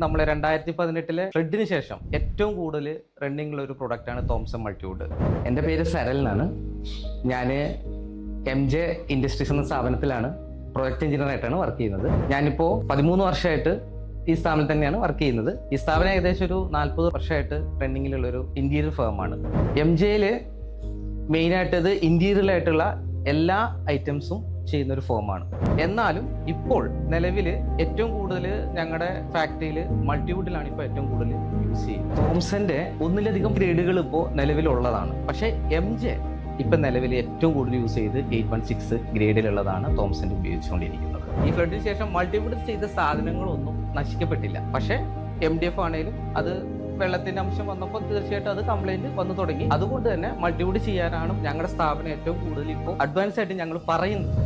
നമ്മൾ 2018 ഫ്ലഡിന് ശേഷം ഏറ്റവും കൂടുതൽ റണ്ണിംഗുള്ള ഒരു പ്രൊഡക്റ്റാണ് തോംസൺ മൾട്ടിവുഡ്. എൻ്റെ പേര് സരൽ എന്നാണ്. ഞാൻ MJ ഇൻഡസ്ട്രീസ് എന്ന സ്ഥാപനത്തിലാണ് പ്രൊജക്ട് എഞ്ചിനീയറായിട്ടാണ് വർക്ക് ചെയ്യുന്നത്. ഞാനിപ്പോൾ 13 വർഷമായിട്ട് ഈ സ്ഥാപനത്തിൽ തന്നെയാണ് വർക്ക് ചെയ്യുന്നത്. ഈ സ്ഥാപനം ഏകദേശം ഒരു 40 വർഷമായിട്ട് റണ്ണിങ്ങിലുള്ളൊരു ഇൻറ്റീരിയർ ഫേമാണ്. MJയിൽ മെയിനായിട്ട് ഇത് ഇൻറ്റീരിയറായിട്ടുള്ള എല്ലാ ഐറ്റംസും ചെയ്യുന്ന ഒരു ഫോമാണ്. എന്നാലും ഇപ്പോൾ നിലവിൽ ഏറ്റവും കൂടുതൽ ഞങ്ങളുടെ ഫാക്ടറിയിൽ മൾട്ടിവുഡിലാണ് ഇപ്പോൾ ഏറ്റവും കൂടുതൽ യൂസ് ചെയ്യുന്നത്. തോംസന്റെ ഒന്നിലധികം ഗ്രേഡുകൾ ഇപ്പോൾ നിലവിലുള്ളതാണ്. പക്ഷേ MJ ഇപ്പം നിലവിൽ ഏറ്റവും കൂടുതൽ യൂസ് ചെയ്ത് 816 ഗ്രേഡിലുള്ളതാണ് തോംസന്റെ ഉപയോഗിച്ചുകൊണ്ടിരിക്കുന്നത്. ഈ ഫ്ലഡിന് ശേഷം മൾട്ടിവുഡ് ചെയ്ത സാധനങ്ങളൊന്നും നശിക്കപ്പെട്ടില്ല. പക്ഷേ MDF ആണെങ്കിലും അത് വെള്ളത്തിന്റെ അംശം വന്നപ്പോൾ തീർച്ചയായിട്ടും അത് കംപ്ലൈന്റ് വന്നു തുടങ്ങി. അതുകൊണ്ട് തന്നെ മൾട്ടിവുഡ് ചെയ്യാനാണ് ഞങ്ങളുടെ സ്ഥാപനം ഏറ്റവും കൂടുതൽ ഇപ്പോൾ അഡ്വാൻസ് ആയിട്ട് ഞങ്ങൾ പറയുന്നത്.